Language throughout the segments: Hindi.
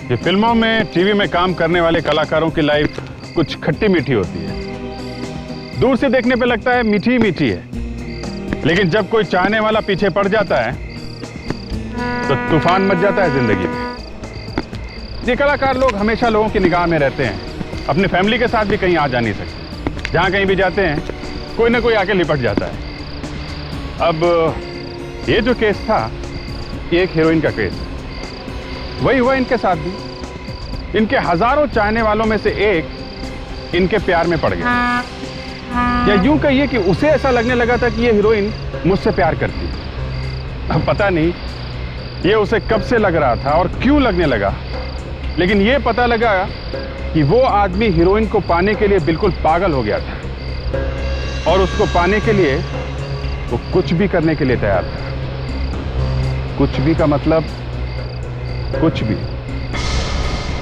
ये फिल्मों में, टीवी में काम करने वाले कलाकारों की लाइफ कुछ खट्टी मीठी होती है। दूर से देखने पे लगता है मीठी ही मीठी है, लेकिन जब कोई चाहने वाला पीछे पड़ जाता है तो तूफान मच जाता है जिंदगी में। ये कलाकार लोग हमेशा लोगों की निगाह में रहते हैं, अपनी फैमिली के साथ भी कहीं आ जा नहीं सकते। जहां कहीं भी जाते हैं कोई ना कोई आके लिपट जाता है। अब ये जो केस था, ये एक हीरोइन का केस है। वही हुआ इनके साथ भी। इनके हजारों चाहने वालों में से एक इनके प्यार में पड़ गया, या यूं कहिए कि उसे ऐसा लगने लगा था कि ये हीरोइन मुझसे प्यार करती है। अब पता नहीं ये उसे कब से लग रहा था और क्यों लगने लगा, लेकिन ये पता लगा कि वो आदमी हीरोइन को पाने के लिए बिल्कुल पागल हो गया था, और उसको पाने के लिए वो कुछ भी करने के लिए तैयार था। कुछ भी का मतलब कुछ भी,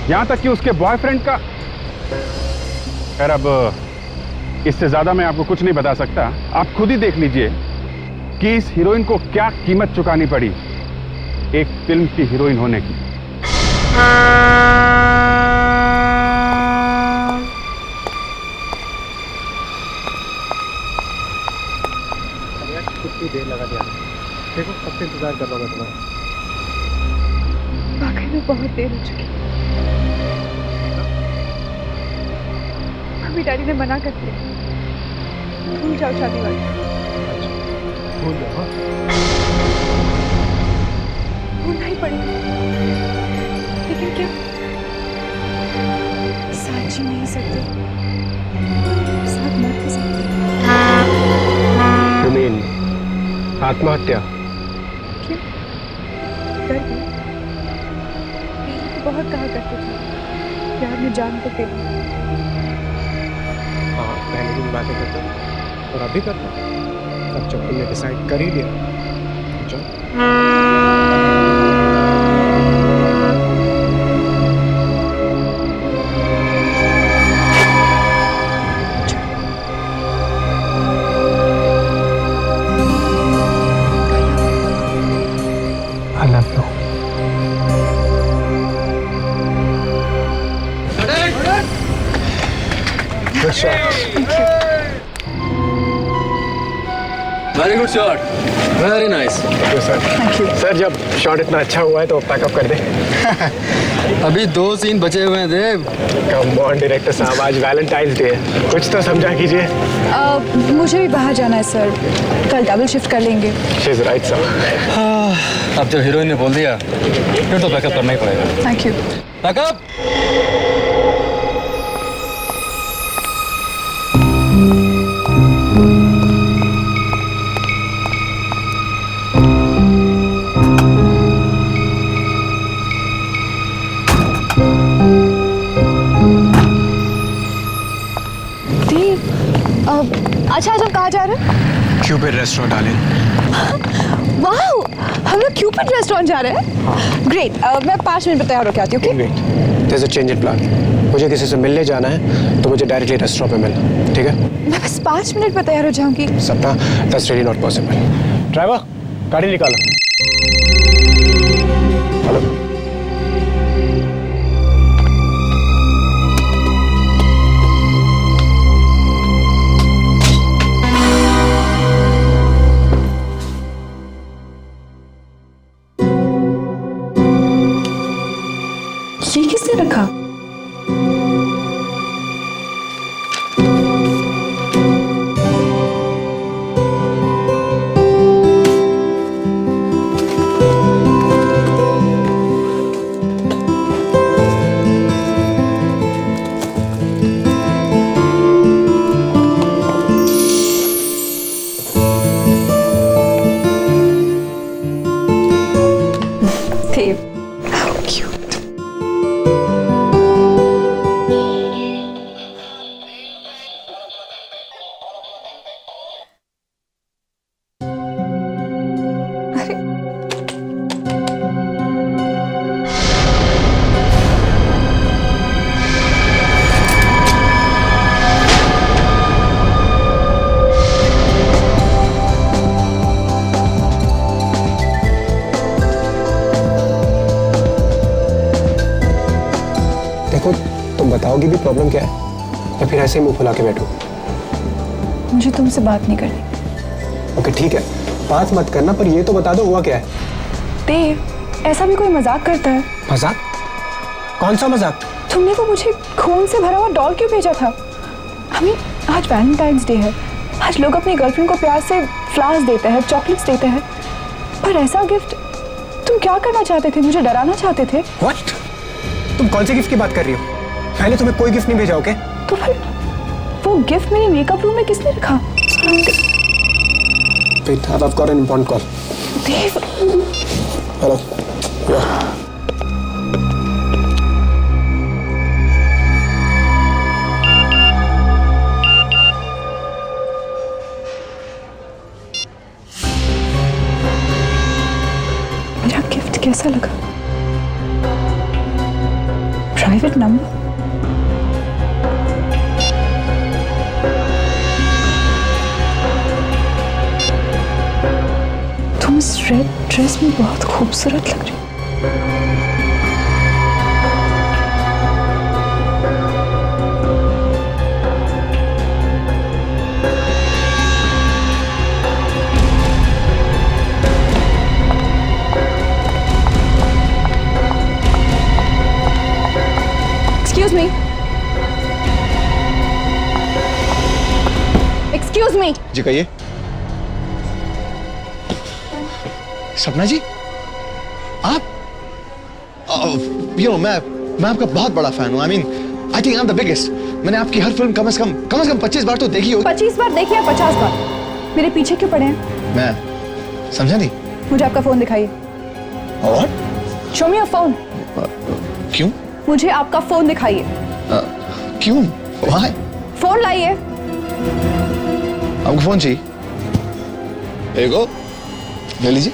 यहां तक कि उसके बॉयफ्रेंड का। खैर, अब इससे ज्यादा मैं आपको कुछ नहीं बता सकता। आप खुद ही देख लीजिए कि इस हीरोइन को क्या कीमत चुकानी पड़ी एक फिल्म की हीरोइन होने की। कितनी देर लगा दिया, देखो कब से इंतजार कर रहा हूँ तुम्हारा। वाकई में बहुत देर हो चुकी। मम्मी डैडी ने मना कर दिया, भूल जाओ शादी वाली। भूल जाओ। हाँ? भूलना ही पड़ेगा, लेकिन क्या? साथ जी नहीं सकते, साथ मर भी सकते। You mean आत्महत्या? क्यों? डर गई? पहले तो बहुत कहा करते थे प्यार में जान तो दे। हाँ, पहले दिन बातें करता और अभी करता। अब जब तुमने डिसाइड कर ही लिया, चलो। I love you. Good shot. Very good shot, very nice. Thank you, sir. Sir, जब शॉट इतना अच्छा हुआ है तो पैकअप कर दे। अभी 2 सीन बचे हुए हैं देव। कम ऑन डायरेक्टर साहब, आज वैलेंटाइंस डे है, कुछ तो समझा कीजिए। मुझे भी बाहर जाना है सर, कल डबल शिफ्ट कर लेंगे। She is right, sir. अब जब हीरोइन ने बोल दिया फिर तो बैकअप करना ही पड़ेगा। Thank you. बैकअप। अच्छा, आज हम कहाँ जा रहे हैं? Cupid restaurant darling. वाह, हम लोग क्यूपिड रेस्टोरेंट जा रहे हैं। ग्रेट, मैं 5 मिनट में तैयार होकर आती हूँ। Okay? Great. There's a change in plan. मुझे किसी से मिलने जाना है तो मुझे डायरेक्टली रेस्टोरेंट पे मिलना, ठीक है? मैं बस 5 मिनट में तैयार हो जाऊंगी। सपना, that's really not possible. Driver, गाड़ी निकालो। हेलो। ये किसने रखा? How cute. देखो, तुम बताओगी भी प्रॉब्लम क्या है या फिर ऐसे ही मुंह फुला के बैठो? मुझे तुमसे बात नहीं करनी। ओके ठीक है, बात मत करना, पर ये तो बता दो हुआ क्या है। देव, ऐसा भी कोई मजाक करता है? मजाक? कौन सा मजाक? तुमने वो मुझे खून से भरा हुआ डॉल क्यों भेजा था? आज वैलेंटाइंस डे है। आज लोग अपनी गर्लफ्रेंड को प्यार से फ्लावर्स देते हैं, चॉकलेट्स देते हैं, पर ऐसा गिफ्ट तुम क्या करना चाहते थे? मुझे डराना चाहते थे? What? तुम कौन से गिफ्ट की बात कर रही हो? मैंने तुम्हें कोई गिफ्ट नहीं भेजा, ओके? तो फिर वो गिफ्ट मेरे मेकअप रूम में किसने रखा? Wait, I've got an important call. Dev, Hello. Yeah. मेरा गिफ्ट कैसा लगा? Private number? तुम इस रेड ड्रेस में बहुत खूबसूरत लग रही हो। Excuse me. Excuse me. जी कहिए। सपना जी, आप मैं आपका बहुत बड़ा फैन हूँ। I think I am the biggest. मैंने आपकी हर फिल्म कम से कम 25 बार तो देखी होगी। 25 बार देखिए, 50 बार। मेरे पीछे क्यों पड़े हैं? मैं समझा नहीं। मुझे आपका फोन दिखाइए। और शो मी योर फोन। क्यों? मुझे आपका फोन दिखाइए। क्यों? Why? फोन लाइए। आपको फोन चाहिए? Here you go. ले लीजिए।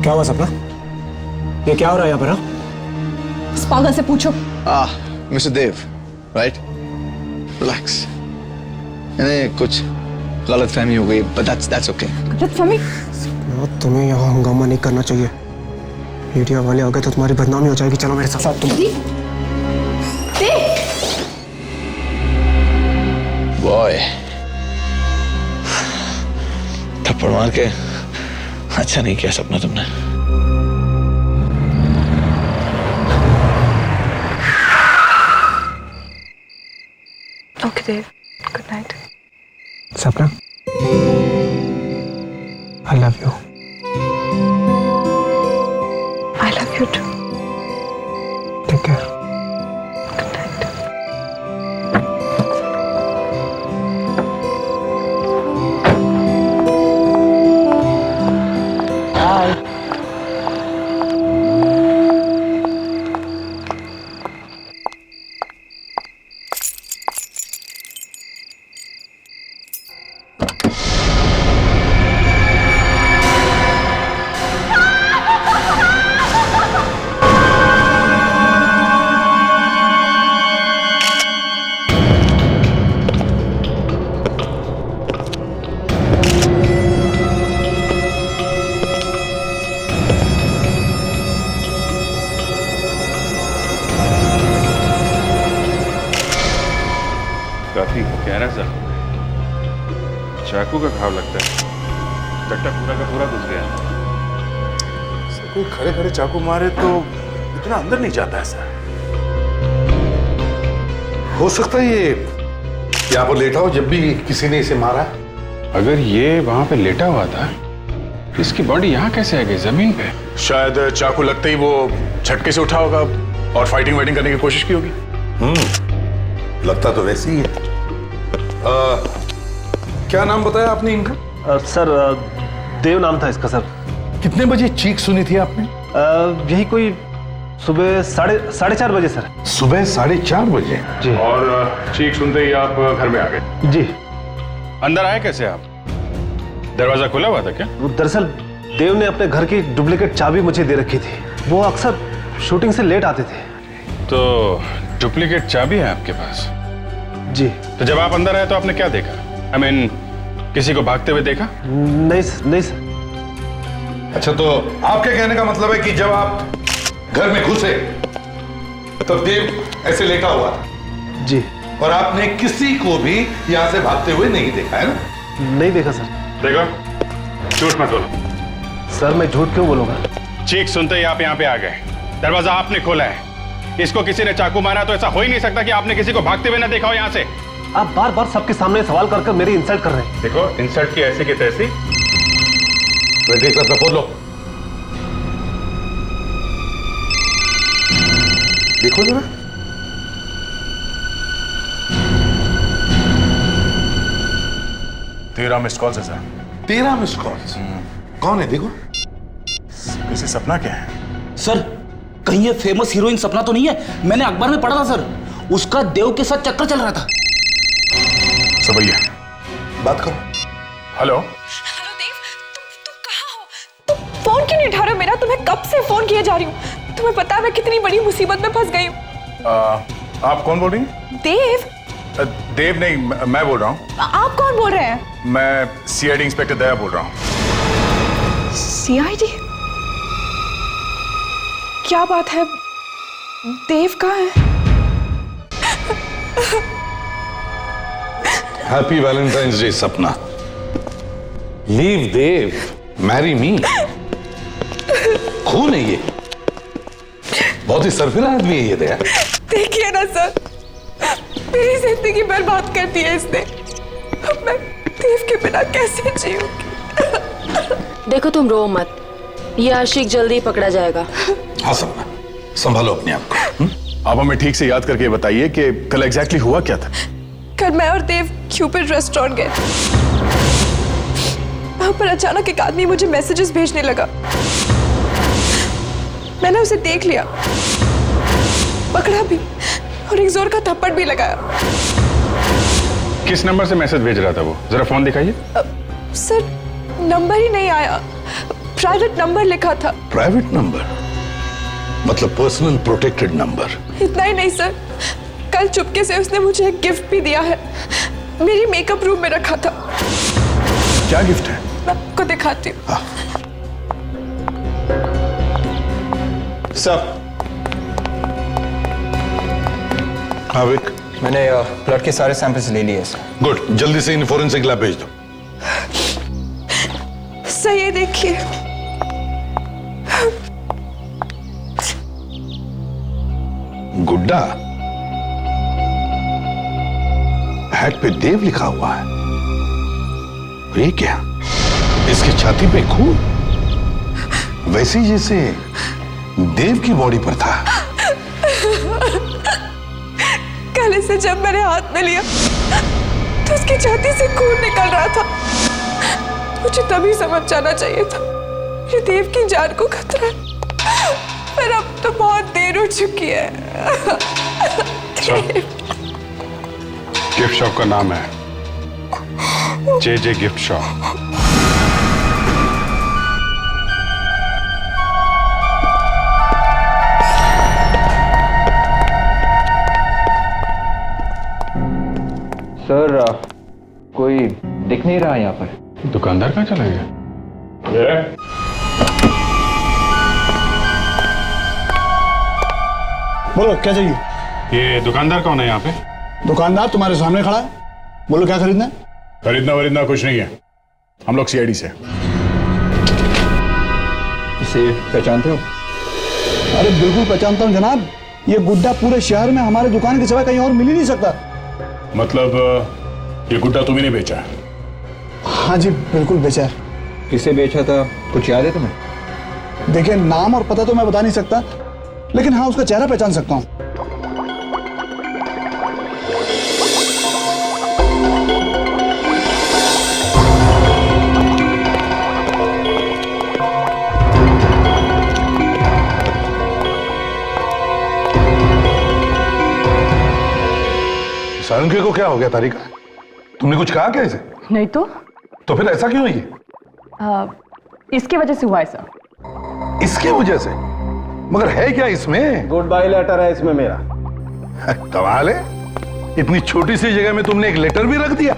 क्या हुआ सपना? ये क्या हो रहा है यहाँ पर? इस पागल से पूछो। मिस्टर देव, राइट? रिलैक्स। इन्हें कुछ गलतफहमी हो गई, but that's okay. गलतफहमी? तुम्हें यहाँ हंगामा नहीं करना चाहिए। मीडिया वाले आ गए तो तुम्हारी बदनामी हो जाएगी। चलो मेरे साथ। तुम बॉय, थप्पड़ मार के अच्छा नहीं किया सपना तुमने। ओके देव, गुड नाइट। सपना, I love you. I love you too. Take care. Good night. काफी गहरा जख्म है। चाकू का घाव लगता है। कट्टा पूरा का पूरा घुस गया। कोई खड़े खड़े चाकू मारे तो इतना अंदर नहीं जाता ऐसा। हो सकता है ये यहाँ पर लेटा हो जब भी किसी ने इसे मारा। अगर ये वहां पे लेटा हुआ था, इसकी बॉडी यहाँ कैसे आ गई जमीन पे? शायद चाकू लगते ही वो झटके से उठा होगा और फाइटिंग वाइटिंग करने की कोशिश की होगी। लगता तो वैसे ही है। क्या नाम बताया आपने इनका? सर देव नाम था इसका सर। कितने बजे चीख सुनी थी आपने? यही कोई सुबह साढ़े 4 बजे सर। सुबह 4:30 बजे? जी। और चीख सुनते ही आप घर में आ गए? जी। अंदर आए कैसे आप? दरवाजा खुला हुआ था क्या? दरअसल देव ने अपने घर की डुप्लीकेट चाबी मुझे दे रखी थी। वो अक्सर शूटिंग से लेट आते थे। तो डुप्लीकेट चाबी है आपके पास? जी। तो जब आप अंदर आए तो आपने क्या देखा? I mean, किसी को भागते हुए देखा? नहीं सर। अच्छा, तो आपके कहने का मतलब है कि जब आप घर में घुसे तो देव ऐसे लेटा हुआ था जी। और आपने किसी को भी यहां से भागते हुए नहीं देखा, है ना? नहीं देखा सर। देखो, झूठ मत बोलो। सर मैं झूठ क्यों बोलूंगा? चीख सुनते ही आप यहाँ पे आ गए। दरवाजा आपने खोला है। इसको किसी ने चाकू मारा तो ऐसा हो ही नहीं सकता कि आपने किसी को भागते हुए ना देखा हो यहाँ से। आप बार बार सबके सामने सवाल कर मेरी इंसल्ट कर रहे हैं। देखो, इंसल्ट की ऐसी की तैसी। ठीक है, बोल लो। देखो जरा। तेरह मिस्ड कॉल है सर। 13 missed calls. कौन है देखो? किसी सपना क्या है? सर कहीं ये फेमस हीरोइन सपना तो नहीं है? मैंने अखबार में पढ़ा था सर, उसका देव के साथ चक्कर चल रहा था। सब भैया बात करो। हेलो। हेलो देव, तुम कहाँ हो? तुम फोन क्यों नहीं उठा रहे हो मेरा? तुम्हें कब से फोन किए जा रही हूँ। तुम्हें पता है मैं कितनी बड़ी मुसीबत में फंस गई हूँ। आप कौन बोल रही हैं? देव। देव नहीं, मैं बोल रहा हूँ। आप कौन बोल रहे हैं? मैं सीआईडी इंस्पेक्टर दया बोल रहा हूँ। सीआईडी? क्या बात है? देव कहाँ है? हैप्पी वैलेंटाइंस डे सपना। लीव देव, मैरी मी। खून है ये, बहुत ही सरफिरा आदमी है ये दया। देखिए ना सर, मेरी जिंदगी बर्बाद कर दी है इसने। अब मैं देव के बिना कैसे जीऊंगी? देखो तुम रो मत, ये आशिक जल्दी पकड़ा जाएगा। हाँ सपना, संभालो अपने आप को। आप हमें ठीक से याद करके बताइए कि कल एग्जैक्टली हुआ क्या था? कल मैं और देव क्यूपिड रेस्टोरेंट गए। वहां पर अचानक एक आदमी मुझे मैसेजेस भेजने लगा। मैंने उसे देख लिया, पकड़ा भी और एक जोर का थप्पड़ भी लगाया। किस नंबर से मैसेज भेज रहा था वो? जरा फोन दिखाइए। सर नंबर ही नहीं आया, प्राइवेट नंबर लिखा था। प्राइवेट नंबर मतलब पर्सनल प्रोटेक्टेड नंबर? इतना ही नहीं सर, कल चुपके से उसने मुझे एक गिफ्ट भी दिया है। मेरी मेकअप रूम में रखा था। क्या गिफ्ट है? मैं आपको दिखाती हूँ। सर हाँ विक, मैंने ब्लड के सारे सैंपल्स ले लिए सर। गुड, जल्दी से इन फोरेंसिक लैब भेज दो। सर ये देखिए, गुड्डा, हैट पे देव लिखा हुआ है। और ये क्या? इसकी छाती पे खून, वैसे ही जैसे देव की बॉडी पर था। कल इसे जब मैंने हाथ में लिया तो उसकी छाती से खून निकल रहा था। मुझे तभी समझ जाना चाहिए था कि देव की जान को खतरा है, पर अब तो बहुत देर हो चुकी है। गिफ्ट शॉप का नाम है जे गिफ्ट शॉप। सर कोई दिख नहीं रहा यहाँ पर। दुकानदार कहाँ चला गया? बोलो क्या चाहिए? ये दुकानदार कौन है यहाँ पे? दुकानदार तुम्हारे सामने खड़ा है, बोलो क्या खरीदना है? खरीदना वरीदना कुछ नहीं है, हम लोग सीआईडी से। इसे पहचानते हो? अरे बिल्कुल पहचानता हूँ जनाब, ये गुड्डा पूरे शहर में हमारे दुकान के सिवाय कहीं और मिल ही नहीं सकता। मतलब ये गुड्डा तुम्ही ने बेचा है? हाँ जी बिल्कुल बेचा है। किसे बेचा था कुछ याद है तुम्हें? देखिए नाम और पता तो मैं बता नहीं सकता, लेकिन हाँ उसका चेहरा पहचान सकता हूँ। सारंगी को क्या हो गया तारिका? तुमने कुछ कहा क्या इसे? नहीं तो फिर ऐसा क्यों है? इसके वजह से हुआ है सर। इसके वजह से? मगर है क्या इसमें? गुड बाय लेटर है इसमें मेरा। कमाल है, इतनी छोटी सी जगह में तुमने एक लेटर भी रख दिया।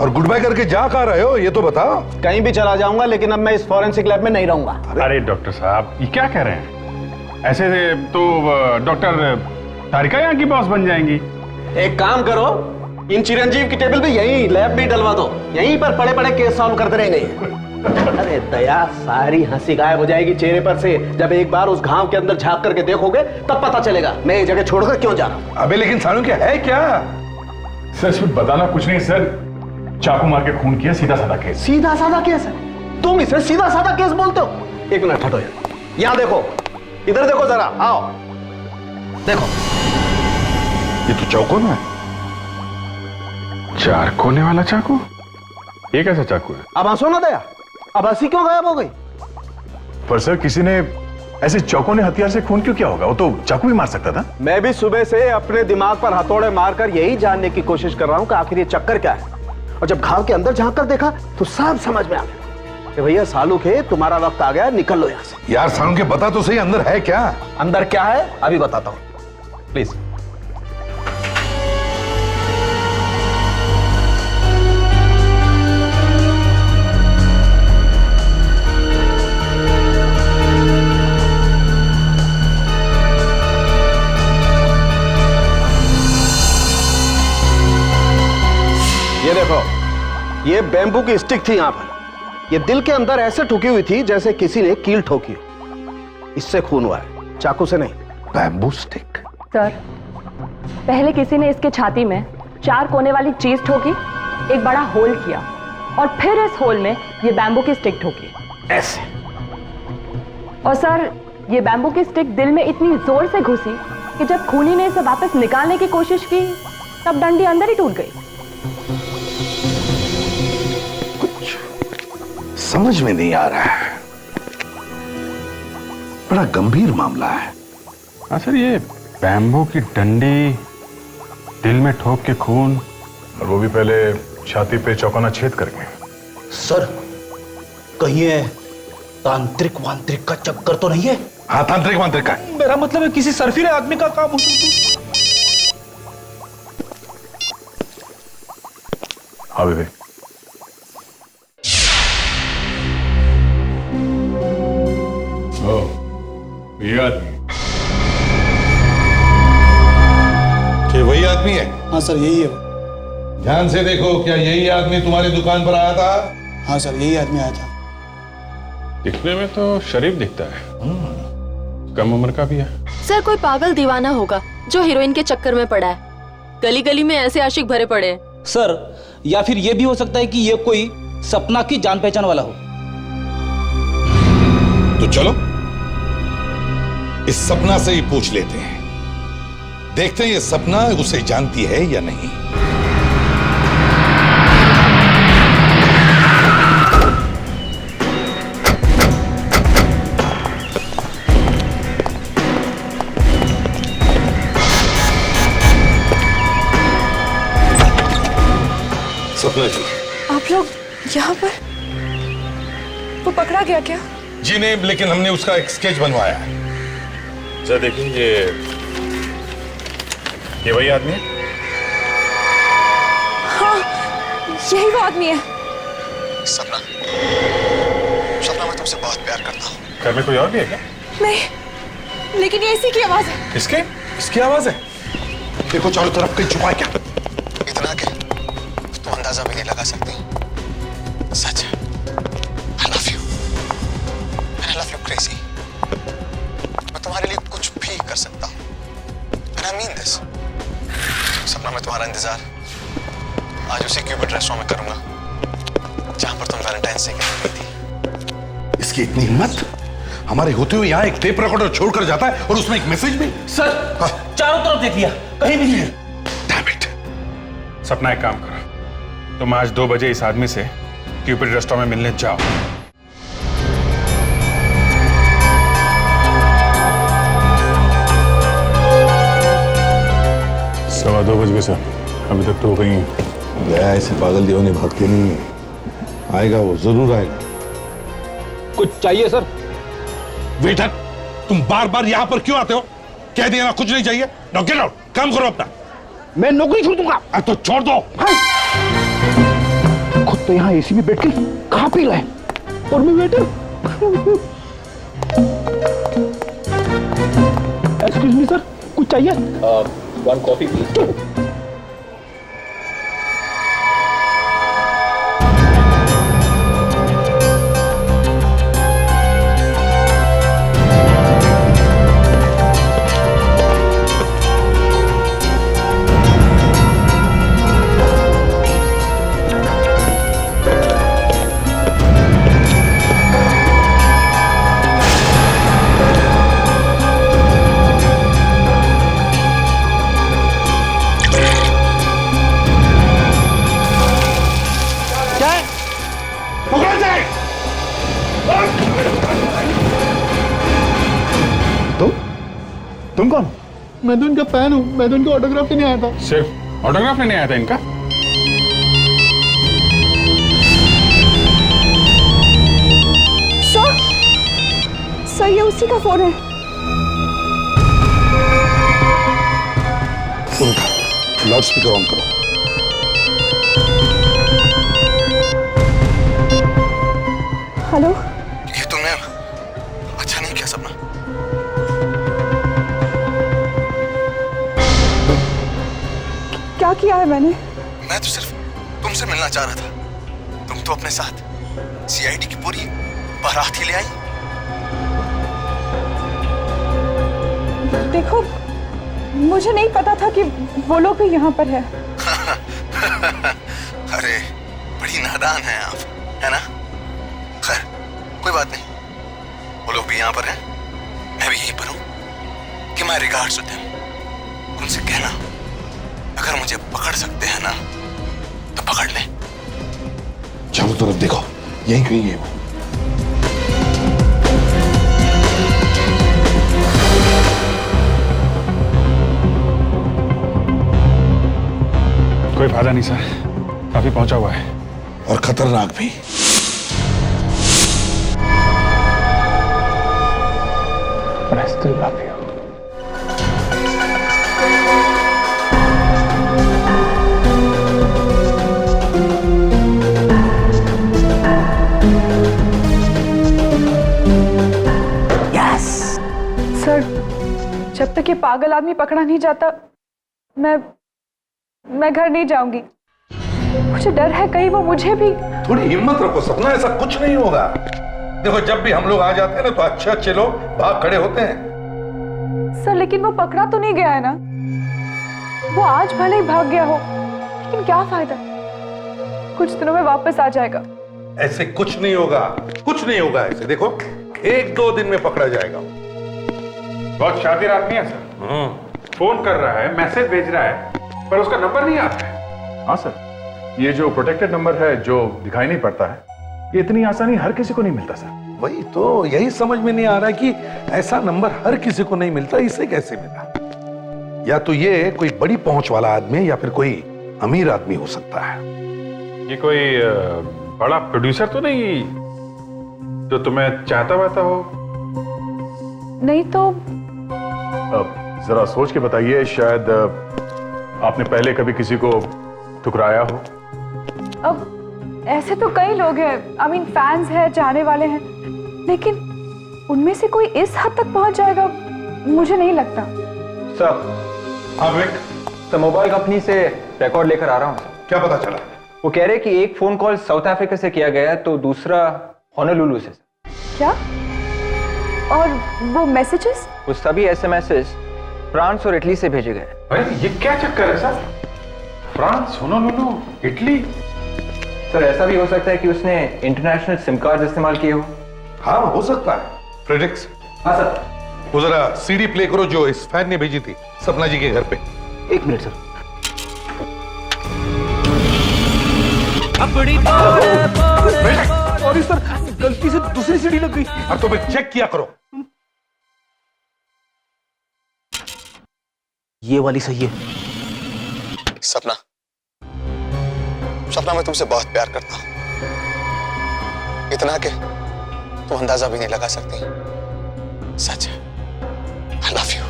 और गुड बाय करके जा कहाँ रहे हो ये तो बताओ। कहीं भी चला जाऊंगा, लेकिन अब मैं इस फॉरेंसिक लैब में नहीं रहूंगा। अरे डॉक्टर साहब ये क्या कह रहे हैं? ऐसे तो डॉक्टर तारिका यहाँ की बॉस बन जाएंगी। एक काम करो, इन चिरंजीव की टेबल पे यहीं लैब भी डलवा दो, यहीं पर पड़े पड़े केस सॉल्व करते रहेंगे। अरे दया, सारी हंसी गायब हो जाएगी चेहरे पर से जब एक बार उस घाव के अंदर झांक करके देखोगे, तब पता चलेगा मैं ये जगह छोड़कर क्यों जा रहा हूं। अबे लेकिन सानू क्या है क्या? सर इसमें बताना कुछ नहीं सर, चाकू मार के खून किया, सीधा साधा केस। सीधा साधा केस है? तुम इसे सीधा साधा केस बोलते हो? एक मिनट हटो यार, यहां देखो, इधर देखो जरा, आओ देखो। ये तो चाकू ना है। 4 कोने वाला चाकू? ये कैसा चाकू है? अब हंसो ना दया, अब हंसी क्यों गायब हो गई? पर सर किसी ने ऐसे चौकोने हथियार से खून क्यों किया होगा? वो तो चाकू भी मार सकता था। मैं भी सुबह से अपने दिमाग पर हथौड़े मारकर यही जानने की कोशिश कर रहा हूं कि आखिर ये चक्कर क्या है। और जब घाव के अंदर झांक कर देखा तो सब समझ में आ गया कि भैया सालू के तुम्हारा वक्त आ गया, निकल लो यहां से। यार सानू के बता तो सही, अंदर है क्या? अंदर क्या है अभी बताता हूं, प्लीज। ये देखो, ये बैम्बू की स्टिक थी यहां पर। ये दिल के अंदर ऐसे ठुकी हुई थी जैसे किसी ने कील ठोकी हो। इससे खून हुआ है, चाकू से नहीं। Bamboo stick? सर, पहले किसी ने इसके छाती में 4 कोने वाली चीज ठोकी, एक बड़ा होल किया और फिर इस होल में ये बैम्बू की स्टिक ठोकी ऐसे। और सर, ये बैम्बू की स्टिक दिल में इतनी जोर से घुसी कि जब खूनी ने इसे वापस निकालने की कोशिश की तब डंडी अंदर ही टूट गई। समझ में नहीं आ रहा है, बड़ा गंभीर मामला है। हाँ सर, ये बैम्बू की डंडी दिल में ठोक के खून, और वो भी पहले छाती पे चौकोना छेद करके। सर कहीं ये तांत्रिक वांत्रिक का चक्कर तो नहीं है? हाँ, तांत्रिक वांत्रिक का। मेरा मतलब है किसी सर्फिले आदमी का काम हो सकता है। हाँ विवेक, ये आदमी कि वही आदमी है? हाँ सर, यही है। ध्यान से देखो, क्या यही आदमी तुम्हारी दुकान पर आया था? हाँ सर, यही आदमी आया था। दिखने में तो शरीफ दिखता है, कम उम्र का भी है। सर कोई पागल दीवाना होगा जो हीरोइन के चक्कर में पड़ा है। गली गली में ऐसे आशिक भरे पड़े हैं। सर या फिर ये भी हो सकता है कि ये कोई सपना की जान पहचान वाला हो। तो चलो इस सपना से ही पूछ लेते हैं, देखते हैं ये सपना उसे जानती है या नहीं। सपना जी, आप लोग यहाँ पर? वो पकड़ा गया क्या? जी नहीं, लेकिन हमने उसका एक स्केच बनवाया है। जरा देखिए, ये वही आदमी है? हाँ, यही वो आदमी है। सपना, सपना मैं तुमसे बहुत प्यार करता हूँ। घर में कोई और भी है क्या? नहीं, लेकिन ये इसी की आवाज है। इसकी आवाज है? देखो चारों तरफ कहीं छुपा क्या? इतना कि तुम अंदाजा भी नहीं लगा सकती। सच, I love you and I love you crazy। मैं तुम्हारे लिए कुछ भी कर सकता हूँ and I mean this। सपना, मैं तुम्हारा इंतजार आज उसी क्यूपिड रेस्टोरेंट में करूंगा जहां पर तुम वैलेंटाइंस डे के दिन थी। इसकी इतनी हिम्मत, हमारे होते हुए यहाँ एक टेप रिकॉर्डर छोड़कर जाता है और उसमें एक मैसेज भी। सर चारों तरफ देख लिया, कहीं भी नहीं है। Damn it। सपना एक काम करो, तुम आज 2 बजे इस आदमी से क्यूपिड रेस्टोरेंट में मिलने जाओ। 2:15 बज गए सर, अभी तक तो कहीं गया। ऐसे पागल दीवाने भागते नहीं है, आएगा वो, जरूर आएगा। कुछ चाहिए सर? वेटर, तुम बार बार यहाँ पर क्यों आते हो? कह दिया ना कुछ नहीं चाहिए। नाउ गेट आउट, काम करो अपना। मैं नौकरी छोड़ दूंगा। तो छोड़ दो। तो यहाँ एसी में बैठ के खा पी रहे और मैं वेटर। एक्सक्यूज मी सर, कुछ चाहिए? 1 कॉफी प्लीज। तुम कौन? मैं तो इनका फैन हूँ, मैं तो इनका ऑटोग्राफ लेने आया था। सिर्फ ऑटोग्राफ लेने आया था इनका? सर ये उसी का फोन है। फोन उठा, लाउड स्पीकर ऑन करो। हेलो, ये तुमने अच्छा नहीं किया सपना। क्या किया है मैंने? मैं तो सिर्फ तुमसे मिलना चाह रहा था। तुम तो अपने साथ सीआईडी की पूरी बारात ही ले आई। देखो, मुझे नहीं पता था कि वो लोग भी यहाँ पर है। अरे बड़ी नादान है आप, है ना? खैर कोई बात नहीं, वो लोग भी यहाँ पर हैं, मैं भी यहीं पर हूँ। कि माय रिगार्ड्स टू देम। उनसे कहना अगर मुझे पकड़ सकते हैं ना तो पकड़ ले। चारों तरफ देखो, यहीं कहीं है वो। कोई फायदा नहीं सर, काफी पहुंचा हुआ है और खतरनाक भी। But I still love you. Sir, जब तक ये पागल आदमी पकड़ा नहीं जाता मैं घर नहीं जाऊंगी। मुझे डर है कहीं वो मुझे भी। थोड़ी हिम्मत रखो सपना, ऐसा कुछ नहीं होगा। देखो जब भी हम लोग आ जाते हैं ना तो अच्छे अच्छे लोग भाग खड़े होते हैं। सर लेकिन वो पकड़ा तो नहीं गया है ना? वो आज भले ही भाग गया हो, लेकिन क्या फायदा, कुछ दिनों में वापस आ जाएगा। ऐसे कुछ नहीं होगा, कुछ नहीं होगा ऐसे। देखो 1-2 दिन में पकड़ा जाएगा। बहुत शातिर आदमी है सर। फोन कर रहा है, मैसेज भेज रहा है, पर उसका नंबर नहीं आता है। हाँ सर, ये जो प्रोटेक्टेड नंबर है जो दिखाई नहीं पड़ता है, ये इतनी आसानी हर किसी को नहीं मिलता सर। वही तो, यही समझ में नहीं आ रहा कि ऐसा नंबर हर किसी को नहीं मिलता, इसे कैसे मिला? या तो ये कोई बड़ी पहुंच वाला आदमी है या फिर कोई अमीर आदमी हो सकता है। ये कोई बड़ा प्रोड्यूसर तो नहीं जो तुम्हें चाहता वाता हो? नहीं तो जरा सोच के बताइए, शायद आपने पहले कभी किसी को ठुकराया हो। अब ऐसे तो कई लोग हैं, आई मीन फैंस हैं, चाहने वाले हैं, लेकिन उनमें से कोई इस हद तक पहुंच जाएगा मुझे नहीं लगता। सर, हाँ विक, तो मोबाइल कंपनी से रिकॉर्ड लेकर आ रहा हूँ। क्या पता चला? वो कह रहे कि एक फोन कॉल साउथ अफ्रीका से किया गया है तो दूसरा होनोलुलु से। क्या? और वो मैसेजेस? वो सभी एसएमएसेस फ्रांस और इटली से भेजे गए। अरे ये क्या चक्कर है sir? France, Honolulu, Italy? Sir ऐसा भी हो सकता है कि उसने इंटरनेशनल सिम कार्ड इस्तेमाल किए हो। हाँ हो सकता है। फ्रेडरिक्स, हाँ सर। वो जरा सीडी प्ले करो जो इस फैन ने भेजी थी सपना जी के घर पे। 1 मिनट सर। सॉरी सर, गलती से दूसरी सीडी लग गई। अब तो फिर चेक किया करो। ये वाली सही है। सपना, सपना मैं तुमसे बहुत प्यार करता हूं, इतना कि तुम अंदाजा भी नहीं लगा सकती। सच है, I love you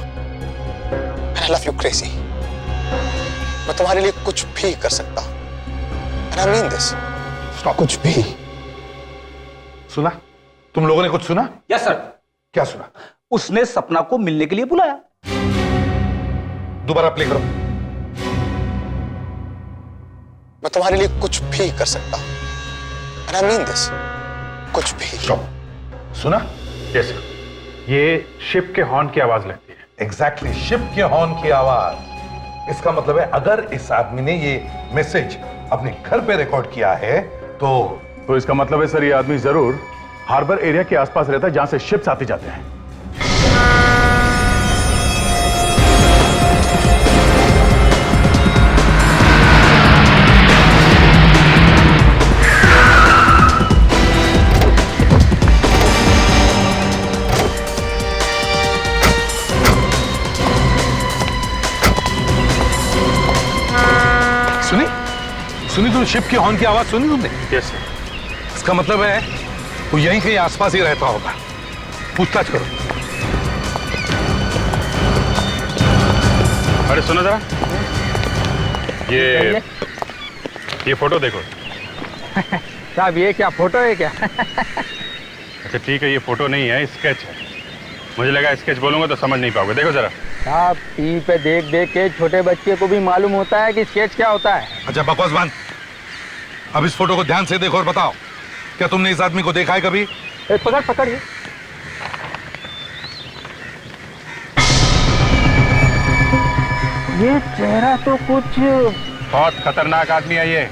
and I love you crazy। मैं तुम्हारे लिए कुछ भी कर सकता हूं and I mean this। कुछ भी। सुना? तुम लोगों ने कुछ सुना? Yes sir. क्या सुना? उसने सपना को मिलने के लिए बुलाया। दोबारा प्ले करो। मैं तुम्हारे लिए कुछ भी कर सकता हूं। And I mean this. कुछ भी। सुना? Yes sir. ये शिप के हॉर्न की आवाज लगती है। एग्जैक्टली, शिप के हॉर्न की आवाज। इसका मतलब है अगर इस आदमी ने ये मैसेज अपने घर पे रिकॉर्ड किया है तो इसका मतलब है सर ये आदमी जरूर हार्बर एरिया के आसपास रहता है जहां से शिप्स आते जाते हैं। सुनी तुम शिप के हॉर्न की आवाज सुनी तुमने? Yes sir. इसका मतलब है वो यहीं कहीं आसपास ही रहता होगा। पूछताछ करो। अरे सुनो जरा, ये फोटो देखो। साहब ये क्या फोटो है क्या? अच्छा ठीक है, ये फोटो नहीं है, स्केच है। मुझे लगा स्केच बोलूंगा तो समझ नहीं पाओगे। देखो जरा। साहब टीवी पे देख देख के छोटे बच्चे को भी मालूम होता है कि स्केच क्या होता है। अच्छा बकवास बंद। अब इस फोटो को ध्यान से देखो और बताओ, क्या तुमने इस आदमी को देखा है कभी? पकड़ पकड़ ये चेहरा तो कुछ बहुत खतरनाक आदमी है ये।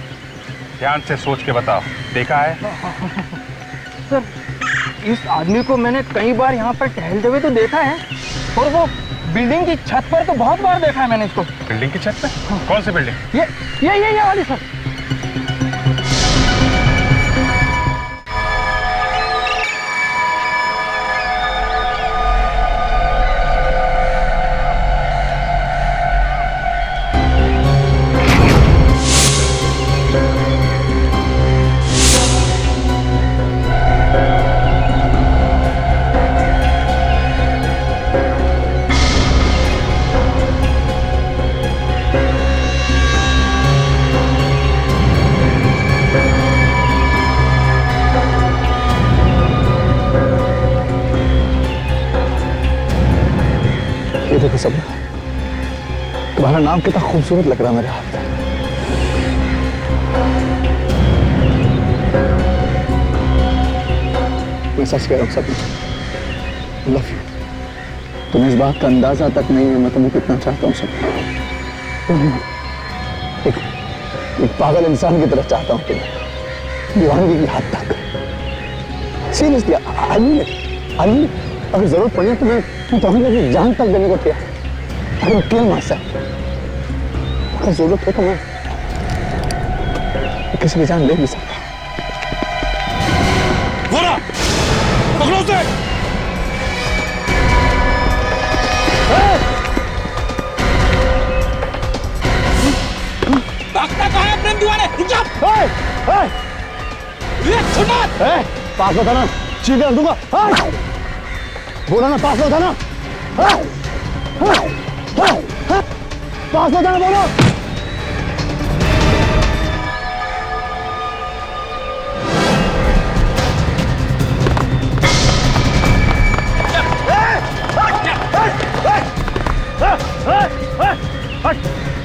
ध्यान से सोच के बताओ, देखा है? सर इस आदमी को मैंने कई बार यहाँ पर टहलते हुए तो देखा है, और वो बिल्डिंग की छत पर तो बहुत बार देखा है मैंने इसको। बिल्डिंग की छत पे? कौन सी बिल्डिंग? ये वाली सर। देखो सपना, तुम्हारा नाम कितना खूबसूरत लग रहा है मेरे हाथ में। मैं सच कह रहा हूँ सपना, लव यू। तुम्हें इस बात का अंदाजा तक नहीं है मैं तुम्हें कितना चाहता हूँ सपना। एक पागल इंसान की तरह चाहता हूँ तुम्हें, दीवानगी की हद तक। सीरियसली आई मीन, अगर जरूरत पड़ी तो मैं तुम्हें अपनी जान तक देने को तैयार। अगर किल myself, अगर जरूरत है तो मैं किसी की जान ले भी सकता। पकड़ो उसे! भागता कहाँ है प्रेम दीवाने? रुक जा! पास में था ना, चीख कर दूंगा। बोला ना पास में था ना, पास में था ना, बोलो।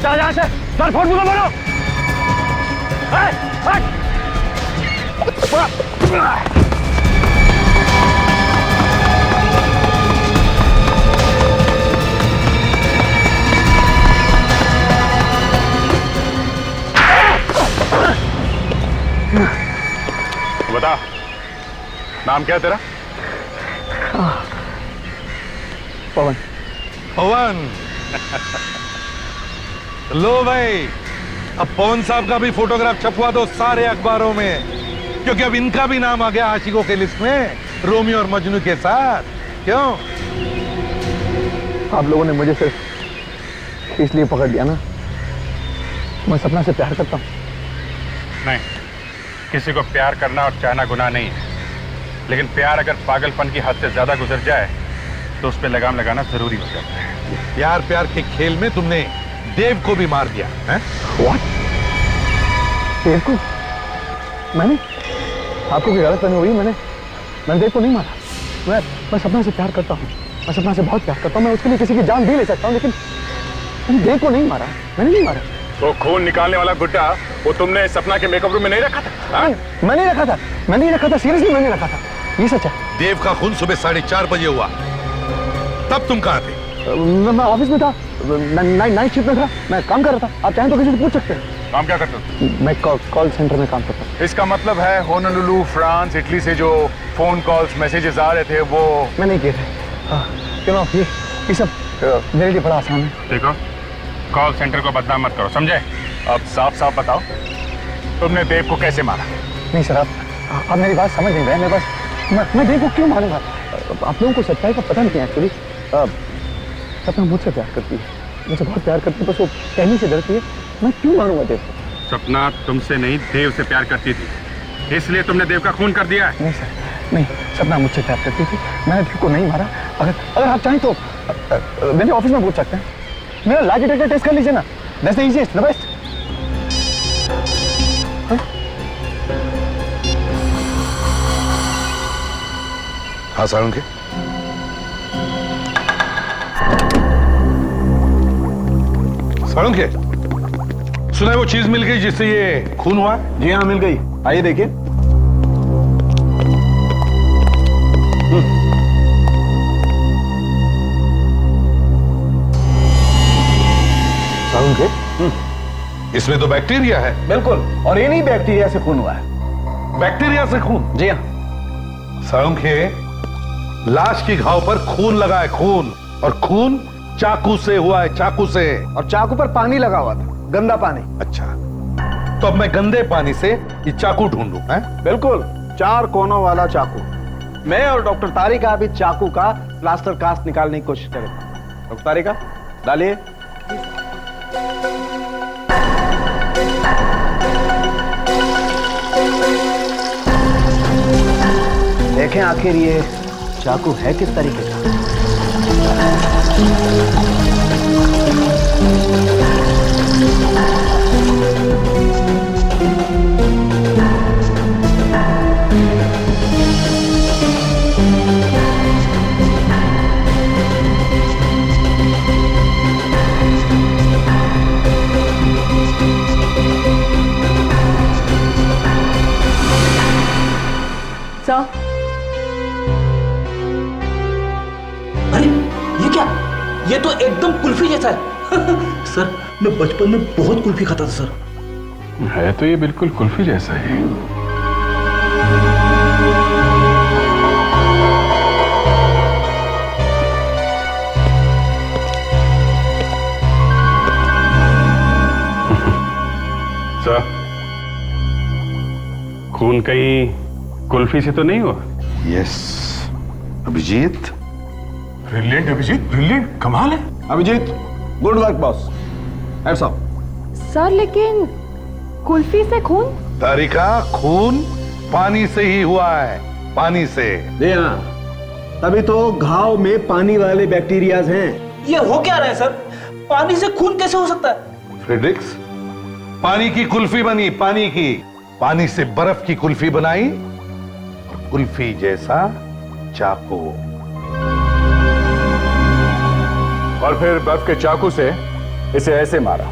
चल यहाँ से, चल फोन मुझे बोलो। बता, नाम क्या है तेरा? पवन। पवन। लो भाई, अब पवन साहब का भी फोटोग्राफ छपवा दो सारे अखबारों में, क्योंकि अब इनका भी नाम आ गया आशिकों के लिस्ट में, रोमियो और मजनू के साथ। क्यों? आप लोगों ने मुझे सिर्फ इसलिए पकड़ लिया ना, मैं सपना से प्यार करता हूँ। नहीं, किसी को प्यार करना और चाहना गुनाह नहीं है, लेकिन प्यार अगर पागलपन की हद से ज्यादा गुजर जाए तो उस पर लगाम लगाना जरूरी हो जाता है। प्यार प्यार के खेल में तुमने देव को भी मार दिया है? What? देव को? मैंने आपको कोई गलतफहमी हुई? मैंने देव को नहीं मारा। मैं सपना से प्यार करता हूँ, मैं सपना से बहुत प्यार करता हूँ, मैं उसके लिए किसी की जान भी ले सकता हूँ, लेकिन मैंने देव को नहीं मारा, मैंने नहीं मारा। तो खून निकालने वाला गुड्डा वो तुमने सपना के मेकअप रूम में नहीं रखा था? मैं नहीं रखा था, सीरियसली मैंने रखा था, ये सच है। देव का खून सुबह 4:30 बजे हुआ, तब तुम कहाँ थे? मैं ऑफिस में था, नाइट शिफ्ट में था, मैं काम कर रहा था। आप चाहें तो किसी से पूछ सकते हैं। काम क्या करते हो? मैं कॉल सेंटर में काम करता हूँ। इसका मतलब है होनोलुलु, फ्रांस, इटली से जो फोन कॉल्स मैसेजेस आ रहे थे वो मैं नहीं किए थे। क्यों ये सब मेरे लिए बड़ा आसान है। देखो, कॉल सेंटर को बदनाम मत करो, समझे? अब साफ साफ बताओ, तुमने देव को कैसे मारा? नहीं सर, आप मेरी बात समझ नहीं रहे। मेरे पास मैं देव को क्यों मारूंगा? आप लोगों को सच्चाई का पता नहीं है एक्चुअली। सपना मुझसे प्यार करती है, मुझसे बहुत प्यार करती है, बस वो कहने से डरती है। मैं क्यों मारूंगा देव को? सपना तुमसे नहीं, देव से प्यार करती थी, इसलिए तुमने देव का खून कर दिया है। नहीं सर, नहीं, सपना मुझसे प्यार करती थी, मैंने देव को नहीं मारा। अगर आप चाहें तो मेरे ऑफिस में पूछ सकते हैं। मेरा लाई डिटेक्टर टेस्ट कर लीजिए ना, that's the easiest, the best. हाँ साळुंखे, साळुंखे, सुना है वो चीज मिल गई जिससे ये खून हुआ? जी हाँ, मिल गई। आइए देखिए। साळुंखे, इसमें तो बैक्टीरिया है। बिल्कुल, और इन्हीं बैक्टीरिया से खून हुआ है। बैक्टीरिया से खून? जी हाँ। साळुंखे, लाश की घाव पर खून लगा है, खून, और खून चाकू से हुआ है, चाकू से। और चाकू पर पानी लगा हुआ था, गंदा पानी। अच्छा, तो अब मैं गंदे पानी से ये चाकू ढूंढूं? हैं? बिल्कुल, 4 कोनों वाला चाकू। मैं और डॉक्टर तारिका अभी चाकू का प्लास्टर कास्ट निकालने की कोशिश करेंगे। डॉक्टर तारिका, डालिए। देखें आखिर ये चाकू है किस तरीके का। सर, अरे ये क्या? ये तो एकदम कुल्फी जैसा है। सर, मैं बचपन में बहुत कुल्फी खाता था सर। है तो ये बिल्कुल कुल्फी जैसा ही। सर, खून कहीं कुल्फी से तो नहीं हुआ? Yes Abhijit. Brilliant Abhijit, brilliant, कमाल है अभिजीत। Good work boss. Hats off. Sir लेकिन कुल्फी से खून? तारिका, खून पानी से ही हुआ है, पानी से। जी हाँ, तभी तो घाव में पानी वाले बैक्टीरियाज हैं। ये हो क्या रहा है सर? पानी से खून कैसे हो सकता है? फ्रेडरिक्स, पानी की कुल्फी बनी, पानी की। पानी से बर्फ की कुल्फी बनाई, और कुल्फी जैसा चाकू। और फिर बर्फ के चाकू से इसे ऐसे मारा।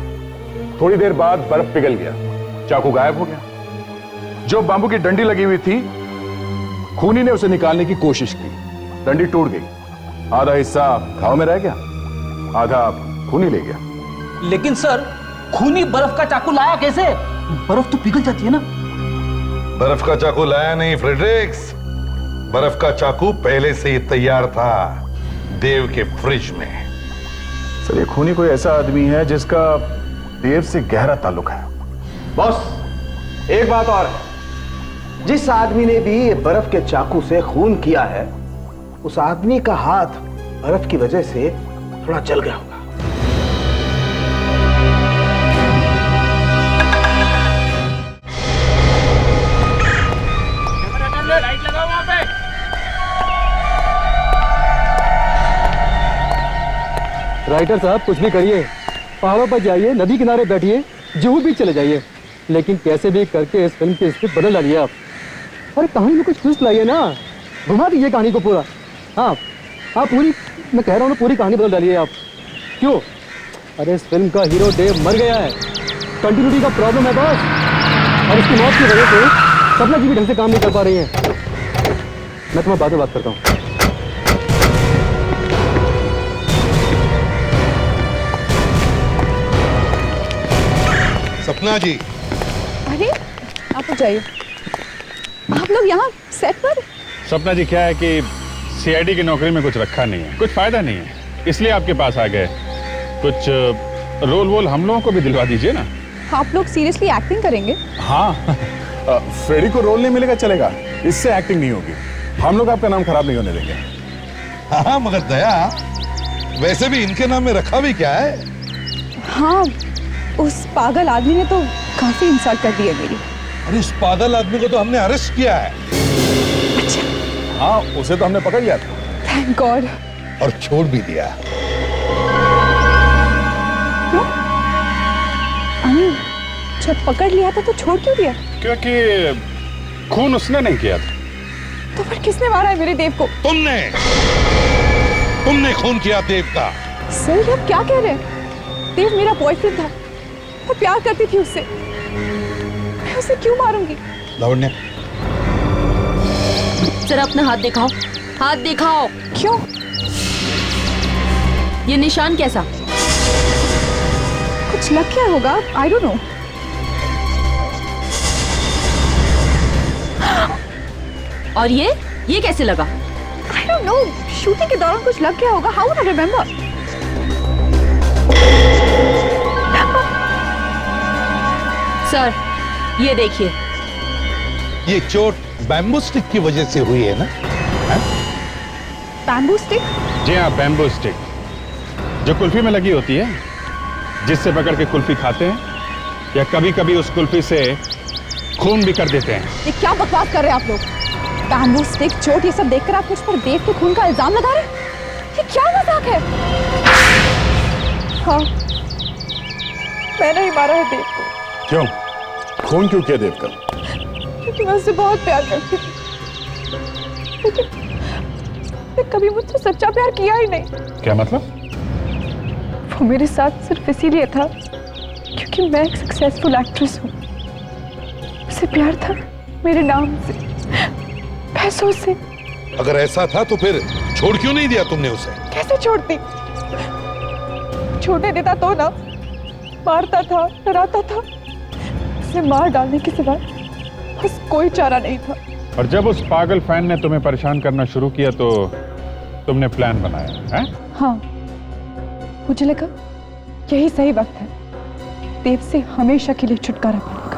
थोड़ी देर बाद बर्फ पिघल गया, चाकू गायब हो गया। जो बांबू की डंडी लगी हुई थी, खूनी ने उसे निकालने की कोशिश की, डंडी टूट गई। आधा हिस्सा घाव में रह गया, आधा खूनी ले गया। लेकिन सर, खूनी बर्फ का चाकू लाया कैसे? बर्फ तो पिघल जाती है ना। बर्फ का चाकू लाया नहीं फ्रेडरिक्स, बर्फ का चाकू पहले से ही तैयार था देव के फ्रिज में। सर, ये खूनी कोई ऐसा आदमी है जिसका देव से गहरा ताल्लुक है। बॉस, एक बात और है, जिस आदमी ने भी ये बर्फ के चाकू से खून किया है, उस आदमी का हाथ बर्फ की वजह से थोड़ा जल गया होगा। लाइट लगाओ वहां पे। राइटर साहब, कुछ भी करिए, पहाड़ों पर जाइए, नदी किनारे बैठिए, जुहू बीच चले जाइए। लेकिन कैसे भी करके इस फिल्म की स्क्रिप्ट बदल डालिए आप। अरे कहानी में कुछ ट्विस्ट लाइए ना, घुमा दीजिए कहानी को पूरा। हाँ आप पूरी, मैं कह रहा हूँ ना, पूरी कहानी बदल डालिए आप। क्यों? अरे इस फिल्म का हीरो देव मर गया है, कंटिन्यूटी का प्रॉब्लम है बस, और उसकी मौत की वजह से सपना जी भी ढंग से काम नहीं कर पा रही है। मैं तुम्हें बाद में बात करता हूँ। सपना जी। अरे आप जाइए, आप लोग यहाँ सेट पर। सपना जी क्या है कि सीआईडी की नौकरी में कुछ रखा नहीं है, कुछ फायदा नहीं है, इसलिए आपके पास आ गए। कुछ रोल वोल हम लोगों को भी दिलवा दीजिए ना। आप लोग सीरियसली एक्टिंग करेंगे? हाँ फ्रेडी को रोल नहीं मिलेगा चलेगा, इससे एक्टिंग नहीं होगी। हम लोग आपका नाम खराब नहीं होने देंगे। हाँ मगर दया, वैसे भी इनके नाम में रखा भी क्या है? हाँ, उस पागल आदमी ने तो काफी इंसल्ट कर दी है मेरी। अरे उस पागल आदमी को तो हमने अरेस्ट किया है। अच्छा। हाँ उसे तो हमने पकड़ लिया था। Thank God. और छोड़ भी दिया। क्यों? जब पकड़ लिया था तो छोड़ क्यों दिया? क्योंकि खून उसने नहीं किया था। तो फिर किसने मारा है मेरे देव को? तुमने खून किया देव का। सर आप क्या कह रहे हैं? देव मेरा बॉयफ्रेंड था, मैं प्यार करती थी उससे, मैं उसे क्यों मारूंगी? लावण्या, जरा अपना हाथ दिखाओ, हाथ दिखाओ। क्यों? ये निशान कैसा? कुछ लग क्या होगा, आई डोंट नो। और ये कैसे लगा? आई डोंट नो, शूटिंग के दौरान कुछ लग गया होगा। How would I remember? Sir ये देखिए, ये चोट बैम्बू स्टिक की वजह से हुई है ना? Bamboo stick? जी हाँ, बैम्बू स्टिक जो कुल्फी में लगी होती है, जिससे पकड़ के कुल्फी खाते हैं, या कभी कभी उस कुल्फी से खून भी कर देते हैं। ये क्या बकवास कर रहे हैं आप लोग? बैम्बू स्टिक, चोट, ये सब देखकर आप मुझ पर देव के खून का इल्जाम लगा रहे हैं? ये क्या मजाक है? हाँ, मैंने ही मारा है देव को। क्यों? खून क्यों किया देव का? क्योंकि मैं उससे बहुत प्यार करती थी, लेकिन कभी मुझसे सच्चा प्यार किया ही नहीं। क्या मतलब? वो मेरे साथ सिर्फ इसीलिए था क्योंकि मैं एक सक्सेसफुल एक्ट्रेस हूँ। उसे प्यार था मेरे नाम से, पैसों से। अगर ऐसा था तो फिर छोड़ क्यों नहीं दिया तुमने उसे? कैसे छोड़ती? छोड़ने देता तो ना, मारता था, डराता था। उसे मार डालने के सिवा बस कोई चारा नहीं था। और जब उस पागल फैन ने तुम्हें परेशान करना शुरू किया तो तुमने प्लान बनाया है? हाँ, मुझे लगा यही सही वक्त है देव से हमेशा के लिए छुटकारा पाने का।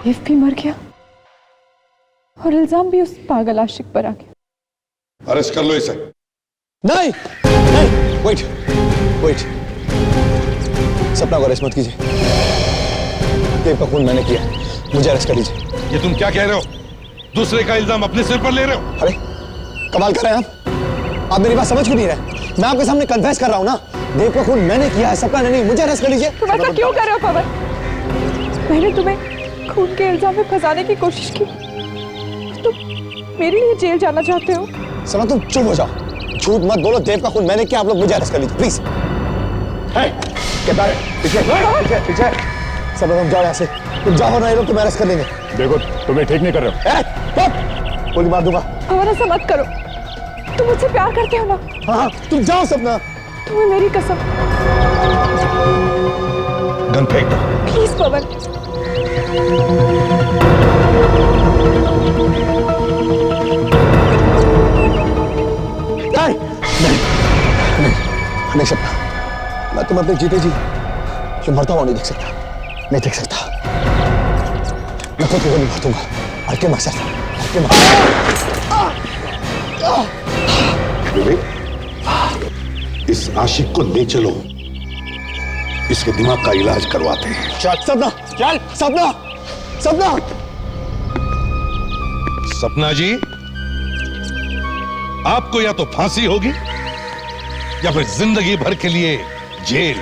देव भी मर गया और इल्जाम भी उस पागल आशिक पर आ गया। अरेस्ट कर लो इसे। नहीं, नहीं, वेट। सपना को अरेस्ट मत कीजिए। देव का खून मैंने किया, मुझे अरेस्ट कर लीजिए। ये तुम क्या कह रहे हो? दूसरे का इल्जाम अपने सिर पर ले रहे हो? अरे कमाल कर रहे हैं आप मेरी बात समझ क्यों नहीं रहे? मैं आपके सामने कन्फेस कर रहा हूं ना, देव का खून मैंने किया है, सपना ने नहीं। मुझे अरेस्ट कर लीजिए। तुम ऐसा क्यों कर रहे हो पवन? मैंने तुम्हें खून के इल्जाम में फंसाने की कोशिश की, तुम मेरे लिए जेल जाना चाहते हो? सपना तुम चुप हो जाओ, झूठ मत बोलो। देव का खून मैंने किया, आप लोग मुझे अरेस्ट कर लीजिए प्लीज। पीछे सपना तुम जाओ यहाँ से, तुम जाओ ना, ये लोग तुम्हें अरेस्ट कर लेंगे। देखो तुम्हें ठीक नहीं कर रहे हो। गोली मार दूंगा। पवन ऐसा मत करो, तुम मुझसे प्यार करते हो ना? हाँ, तुम जाओ सपना। तुम्हें मेरी कसम। गन फेंक दो प्लीज पवन। नहीं सपना, मैं तुम्हें अपने जीते जी जो मरता हुआ नहीं देख सकता, नहीं देख सकता। मैं खुद को गोली मार दूंगा। हल्के मार सकता, हल्के मार। इस आशिक को ले चलो, इसके दिमाग का इलाज करवाते हैं। चल सपना, चल सपना, सपना। सपना जी, आपको या तो फांसी होगी या फिर जिंदगी भर के लिए जेल।